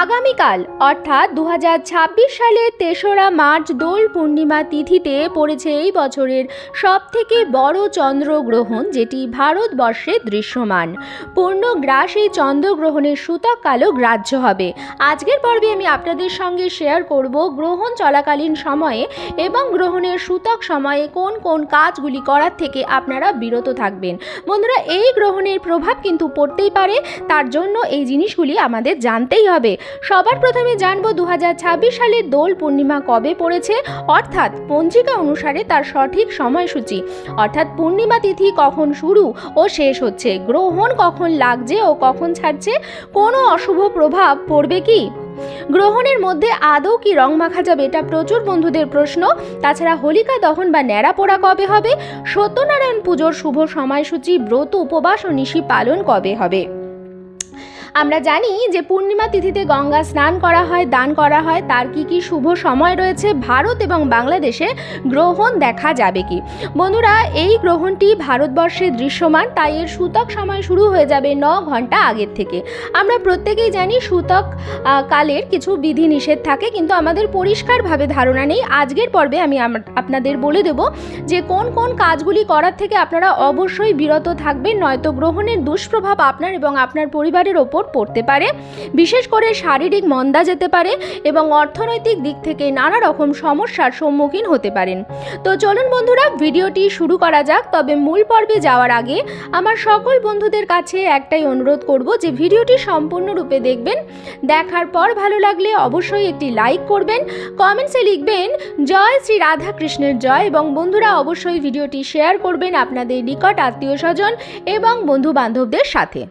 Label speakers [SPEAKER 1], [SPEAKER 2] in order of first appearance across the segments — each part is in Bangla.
[SPEAKER 1] আগামীকাল অর্থাৎ 2026 সালের 3রা মার্চ দোল পূর্ণিমা তিথিতে পড়েছে এই বছরের সবথেকে বড় চন্দ্রগ্রহণ, যেটি ভারতবর্ষে দৃশ্যমান। পূর্ণগ্রাস এই চন্দ্রগ্রহণের সূতক কালও গ্রাহ্য হবে। আজকের পর্বে আমি আপনাদের সঙ্গে শেয়ার করব গ্রহণ চলাকালীন সময়ে এবং গ্রহণের সূতক সময়ে কোন কোন কাজগুলি করার থেকে আপনারা বিরত থাকবেন। বন্ধুরা, এই গ্রহণের প্রভাব কিন্তু পড়তেই পারে, তার জন্য এই জিনিসগুলি আমাদের জানতেই হবে। সবার প্রথমে জানবো 2026 সালের দোল পূর্ণিমা কবে পড়েছে, অর্থাৎ পঞ্জিকা অনুসারে তার সঠিক সময়সূচি, অর্থাৎ পূর্ণিমা তিথি কখন শুরু ও শেষ হচ্ছে, গ্রহণ কখন লাগছে ও কখন ছাড়ছে, কোনো অশুভ প্রভাব পড়বে কি, গ্রহণের মধ্যে আদৌ কি রং মাখা যাবে, এটা প্রচুর বন্ধুদের প্রশ্ন। তাছাড়া হোলিকা দহন বা ন্যাড়া পোড়া কবে হবে, সত্যনারায়ণ পুজোর শুভ সময়সূচি, ব্রত উপবাস ও নিশি পালন কবে হবে। আমরা জানি যে পূর্ণিমা তিথিতে গঙ্গা স্নান করা হয়, দান করা হয়, তার কি শুভ সময় রয়েছে, ভারত এবং বাংলাদেশে গ্রহণ দেখা যাবে কি। বন্ধুরা, এই গ্রহণটি ভারতবর্ষে দৃশ্যমান, তাই এর সূতক সময় শুরু হয়ে যাবে 9 ঘন্টা আগের থেকে। আমরা প্রত্যেকেই জানি সূতক কালের কিছু বিধি নিষেধ থাকে, কিন্তু আমাদের পরিষ্কারভাবে ধারণা নেই। আজকের পর্বে আমি আপনাদের বলে দেব যে কোন কোন কাজগুলি করার থেকে আপনারা অবশ্যই বিরত থাকবেন, নয়তো গ্রহণের দুষ্প্রভাব আপনার এবং আপনার পরিবারের ওপর পড়তে পারে। বিশেষ করে শারীরিক মন্দা যেতে পারে এবং অর্থনৈতিক দিক থেকে নানা রকম সমস্যার সম্মুখীন হতে পারেন। তো চলুন বন্ধুরা, ভিডিওটি শুরু করা যাক। তবে মূল পর্বে যাওয়ার আগে আমার সকল বন্ধুদের কাছে একটাই অনুরোধ করব যে ভিডিওটি সম্পূর্ণরূপে দেখবেন। দেখার পর ভালো লাগলে অবশ্যই একটি লাইক করবেন, কমেন্টসে লিখবেন জয় শ্রী রাধা কৃষ্ণের জয়, এবং বন্ধুরা অবশ্যই ভিডিওটি শেয়ার করবেন আপনাদের নিকট আত্মীয় স্বজন এবং বন্ধু বান্ধবদের সাথে।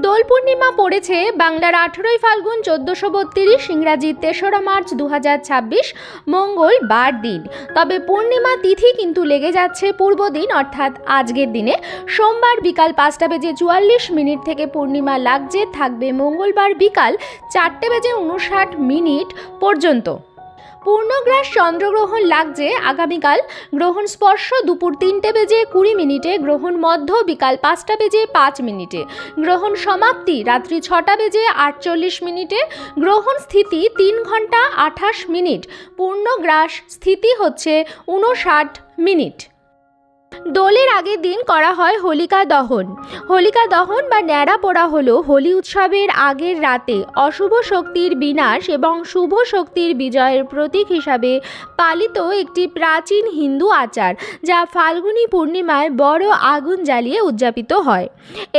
[SPEAKER 1] দোল পূর্ণিমা পড়েছে বাংলার 18ই ফাল্গুন 1432, ইংরাজি 3রা মার্চ 2026 মঙ্গলবার দিন। তবে পূর্ণিমা তিথি কিন্তু লেগে যাচ্ছে পূর্ব দিন, অর্থাৎ আজকের দিনে সোমবার বিকাল 5:44 থেকে পূর্ণিমা লাগছে থাকবে মঙ্গলবার বিকাল 4:59 পর্যন্ত। পূর্ণগ্রাস চন্দ্রগ্রহণ লাগছে আগামীকাল, গ্রহণ স্পর্শ দুপুর 3:20, গ্রহণ মধ্য বিকাল 5:05, গ্রহণ সমাপ্তি রাত্রি 6:48, গ্রহণ স্থিতি 3 ঘন্টা 28 মিনিট, পূর্ণগ্রাস স্থিতি হচ্ছে 59 মিনিট। দোলের আগের দিন করা হয় হোলিকা দহন। হোলিকা দহন বা ন্যাড়া পোড়া হলো হোলি উৎসবের আগের রাতে অশুভ শক্তির বিনাশ এবং শুভ শক্তির বিজয়ের প্রতীক হিসাবে পালিত একটি প্রাচীন হিন্দু আচার, যা ফাল্গুনী পূর্ণিমায় বড় আগুন জ্বালিয়ে উদযাপিত হয়।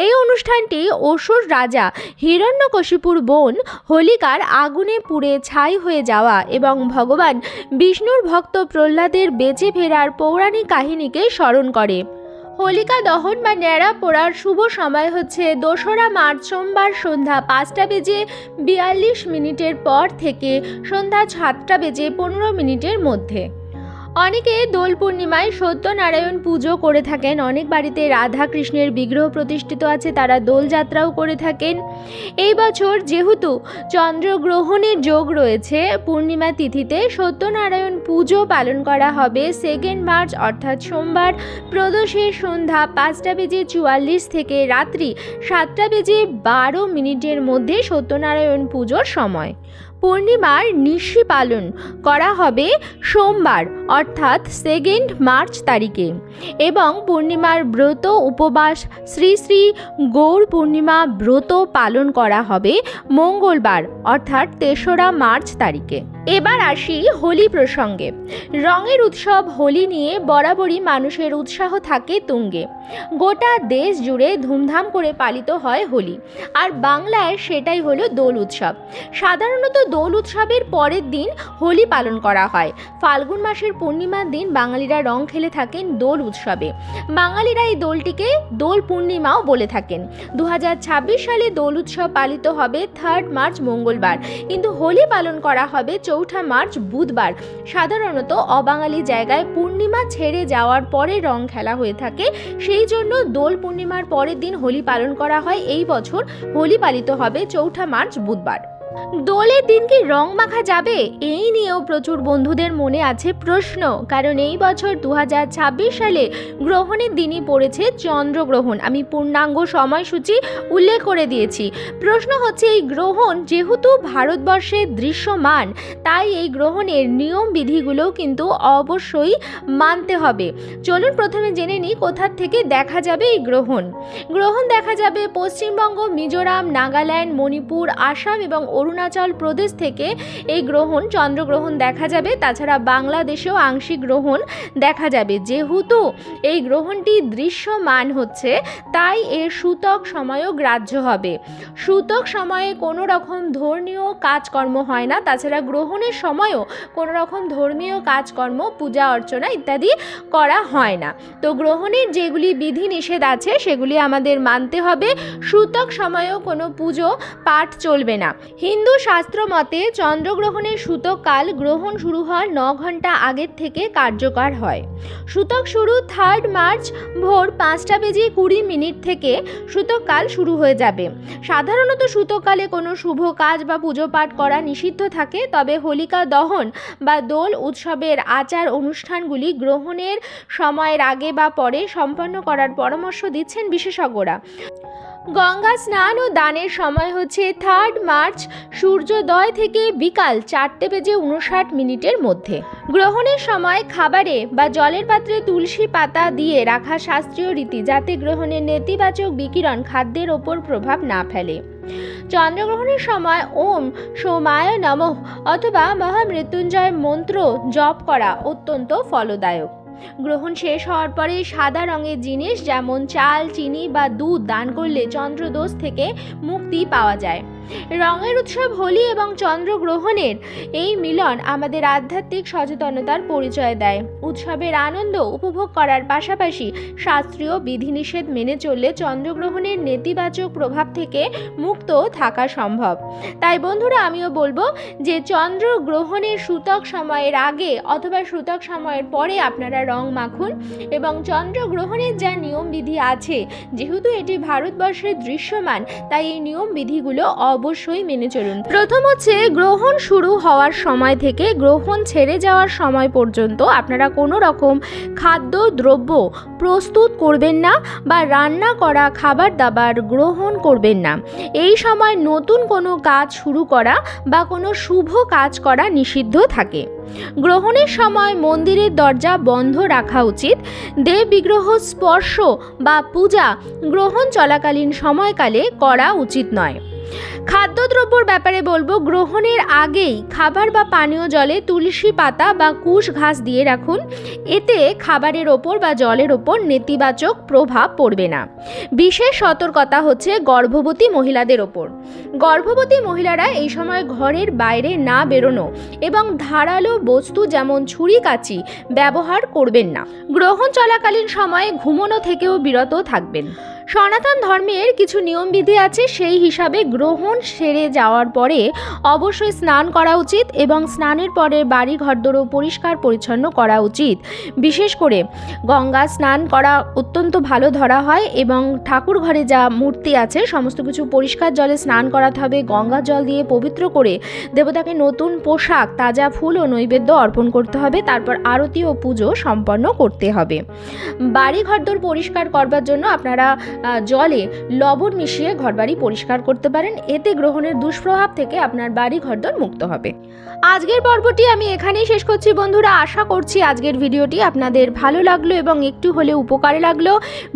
[SPEAKER 1] এই অনুষ্ঠানটি অসুর রাজা হিরণ্যকশিপুর বোন হোলিকার আগুনে পুড়ে ছাই হয়ে যাওয়া এবং ভগবান বিষ্ণুর ভক্ত প্রহ্লাদের বেঁচে ফেরার পৌরাণিক কাহিনীকে স্মরণ করে। হোলিকা দহন বা ন্যাড়া পোড়ার শুভ সময় হচ্ছে 2রা মার্চ সোমবার সন্ধ্যা 5:42 পর থেকে সন্ধ্যা 7:15 মধ্যে। অনেকে দোল পূর্ণিমায় সত্যনারায়ণ পুজো করে থাকেন, অনেক বাড়িতে রাধা কৃষ্ণের বিগ্রহ প্রতিষ্ঠিত আছে, তারা দোলযাত্রাও করে থাকেন। এই বছর যেহেতু চন্দ্রগ্রহণের যোগ রয়েছে, পূর্ণিমা তিথিতে সত্যনারায়ণ পুজো পালন করা হবে 2 মার্চ অর্থাৎ সোমবার প্রদোষের সন্ধ্যা 5:44 থেকে রাত্রি 7:12 মধ্যে সত্যনারায়ণ পুজোর সময়। পূর্ণিমার নিশি পালন করা হবে সোমবার অর্থাৎ 2 মার্চ তারিখে, এবং পূর্ণিমার ব্রত উপবাস শ্রী শ্রী গৌর পূর্ণিমা ব্রত পালন করা হবে মঙ্গলবার অর্থাৎ 3রা মার্চ তারিখে। এবার আসি হোলি প্রসঙ্গে। রঙের উৎসব হোলি নিয়ে বরাবরই মানুষের উৎসাহ থাকে তুঙ্গে। গোটা দেশ জুড়ে ধুমধাম করে পালিত হয় হোলি, আর বাংলায় সেটাই হলো দোল উৎসব। সাধারণত দোল উৎসবের পরের দিন হোলি পালন করা হয়। ফাল্গুন মাসের পূর্ণিমার দিন বাঙালিরা রং খেলে থাকেন দোল উৎসবে। বাঙালিরা এই দোলটিকে দোল পূর্ণিমাও বলে থাকেন। 2026 সালে দোল উৎসব পালিত হবে 3 মার্চ মঙ্গলবার, কিন্তু হোলি পালন করা হবে 4 মার্চ বুধবার। সাধারণত অবাঙালি জায়গায় পূর্ণিমা ছেড়ে যাওয়ার পরে রং খেলা হয়ে থাকে, সেই জন্য দোল পূর্ণিমার পরের দিন হোলি পালন করা হয়। এই বছর হোলি পালিত হবে 4 মার্চ বুধবার। দোলের দিন কি রং মাখা যাবে? এই নিয়েও প্রচুর বন্ধুদের মনে আছে প্রশ্ন, কারণ এই বছর 2026 সালে গ্রহণের দিনই পড়েছে চন্দ্রগ্রহণ। আমি পূর্ণাঙ্গ সময়সূচি উল্লেখ করে দিয়েছি। প্রশ্ন হচ্ছে, এই গ্রহণ যেহেতু ভারতবর্ষে দৃশ্যমান, তাই এই গ্রহণের নিয়ম বিধিগুলো কিন্তু অবশ্যই মানতে হবে। চলুন প্রথমে জেনে নিই কোথা থেকে দেখা যাবে এই গ্রহণ। গ্রহণ দেখা যাবে পশ্চিমবঙ্গ, মিজোরাম, নাগাল্যান্ড, মণিপুর, আসাম এবং অরুণাচল প্রদেশ থেকে এই গ্রহণ, চন্দ্রগ্রহণ দেখা যাবে। তাছাড়া বাংলাদেশেও আংশিক গ্রহণ দেখা যাবে। যেহেতু এই গ্রহণটি দৃশ্যমান হচ্ছে, তাই এর সূতক সময়ও গ্রাহ্য হবে। সূতক সময়ে কোনো রকম ধর্মীয় কাজকর্ম হয় না। তাছাড়া গ্রহণের সময়ও কোনো রকম ধর্মীয় কাজকর্ম, পূজা অর্চনা ইত্যাদি করা হয় না। তো গ্রহণের যেগুলি বিধি নিষেধ আছে সেগুলি আমাদের মানতে হবে। সূতক সময়েও কোনো পুজো পাঠ চলবে না। হিন্দু শাস্ত্র মতে চন্দ্রগ্রহণের সূতক কাল গ্রহণ শুরু হওয়ার 9 ঘন্টা আগের থেকে কার্যকর হয়। সূতক শুরু 3 মার্চ ভোর 5:20 থেকে সূতক কাল শুরু হয়ে যাবে। সাধারণত সূতককালে কোনো শুভ কাজ বা পুজো পাঠ করা নিষিদ্ধ থাকে। তবে হোলিকা দহন বা দোল উৎসবের আচার অনুষ্ঠানগুলি গ্রহণের সময়ের আগে বা পরে সম্পন্ন করার পরামর্শ দিচ্ছেন বিশেষজ্ঞরা। গঙ্গা স্নান ও দানের সময় হচ্ছে 3 মার্চ সূর্যোদয় থেকে বিকাল 4:59 মধ্যে। গ্রহণের সময় খাবারে বা জলের পাত্রে তুলসী পাতা দিয়ে রাখা শাস্ত্রীয় রীতি, যাতে গ্রহণের নেতিবাচক বিকিরণ খাদ্যের ওপর প্রভাব না ফেলে। চন্দ্রগ্রহণের সময় ওম সোমায় নমঃ অথবা মহামৃত্যুঞ্জয় মন্ত্র জপ করা অত্যন্ত ফলদায়ক। গ্রহণ শেষ হওয়ার পরে সাদা রঙের জিনিস যেমন চাল, চিনি বা দুধ দান করলে চন্দ্রদোষ থেকে মুক্তি পাওয়া যায়। রঙের উৎসব হোলি এবং চন্দ্রগ্রহণের এই মিলন আমাদের আধ্যাত্মিক সচেতনতার পরিচয় দেয়। উৎসবের আনন্দ উপভোগ করার পাশাপাশি শাস্ত্রীয় বিধিনিষেধ মেনে চললে চন্দ্রগ্রহণের নেতিবাচক প্রভাব থেকে মুক্ত থাকা সম্ভব। তাই বন্ধুরা, আমিও বলবো যে চন্দ্রগ্রহণের সূতক সময়ের আগে অথবা সূতক সময়ের পরে আপনারা রং মাখুন এবং চন্দ্রগ্রহণের যা নিয়ম বিধি আছে, যেহেতু এটি ভারতবর্ষের দৃশ্যমান, তাই এই নিয়ম বিধিগুলো অবশ্যই মেনে চলুন। প্রথম হচ্ছে, গ্রহণ শুরু হওয়ার সময় থেকে গ্রহণ ছেড়ে যাওয়ার সময় পর্যন্ত আপনারা কোনো রকম খাদ্য দ্রব্য প্রস্তুত করবেন না বা রান্না করা খাবার দাবার গ্রহণ করবেন না। এই সময় নতুন কোনো কাজ শুরু করা বা কোনো শুভ কাজ করা নিষিদ্ধ থাকে। গ্রহণের সময় মন্দিরের দরজা বন্ধ রাখা উচিত। দেব বিগ্রহ স্পর্শ বা পূজা গ্রহণ চলাকালীন সময়কালে করা উচিত নয়। খাদ্যদ্রব্যর ব্যাপারে বলবো, গ্রহণের আগেই খাবার বা পানীয় জলে তুলসী পাতা বা কুশ ঘাস দিয়ে রাখুন। এতে খাবারের ওপর বা জলের ওপর নেতিবাচক প্রভাব পড়বে না। বিশেষ সতর্কতা হচ্ছে গর্ভবতী মহিলাদের ওপর। গর্ভবতী মহিলারা এই সময় ঘরের বাইরে না বেরোনো এবং ধারালো বস্তু যেমন ছুরি কাঁচি ব্যবহার করবেন না। গ্রহণ চলাকালীন সময়ে ঘুমোনো থেকেও বিরত থাকবেন। সনাতন ধর্মের কিছু নিয়মবিধি আছে, সেই হিসাবে গ্রহণ সেরে যাওয়ার পরে অবশ্যই স্নান করা উচিত এবং স্নানের পরে বাড়ি ঘরদোরও পরিষ্কার পরিচ্ছন্ন করা উচিত। বিশেষ করে গঙ্গা স্নান করা অত্যন্ত ভালো ধরা হয় এবং ঠাকুর ঘরে যা মূর্তি আছে সমস্ত কিছু পরিষ্কার জলে স্নান করাতে হবে। গঙ্গা জল দিয়ে পবিত্র করে দেবতাকে নতুন পোশাক, তাজা ফুল ও নৈবেদ্য অর্পণ করতে হবে। তারপর আরতি ও পুজো সম্পন্ন করতে হবে। বাড়ি ঘরদোর পরিষ্কার করবার জন্য আপনারা জলে লবণ মিশিয়ে ঘরবাড়ি পরিষ্কার করতে পারেন। এতে গ্রহণের দুষ্প্রভাব থেকে আপনার বাড়ি ঘরদোর মুক্ত হবে। আজকের পর্বটি আমি এখানেই শেষ করছি বন্ধুরা। আশা করছি আজকের ভিডিওটি আপনাদের ভালো লাগলো এবং একটু হলেও উপকারে লাগলো।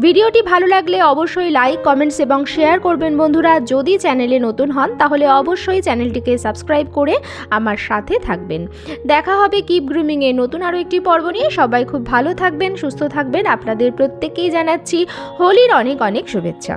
[SPEAKER 1] ভিডিওটি ভালো লাগলে অবশ্যই লাইক, কমেন্টস এবং শেয়ার করবেন বন্ধুরা। যদি চ্যানেলে নতুন হন তাহলে অবশ্যই চ্যানেলটিকে সাবস্ক্রাইব করে আমার সাথে থাকবেন। দেখা হবে কিপ গ্রুমিংয়ে নতুন আরও একটি পর্ব নিয়ে। সবাই খুব ভালো থাকবেন, সুস্থ থাকবেন। আপনাদের প্রত্যেককেই জানাচ্ছি হোলির অনেক অনেক শুভেচ্ছা।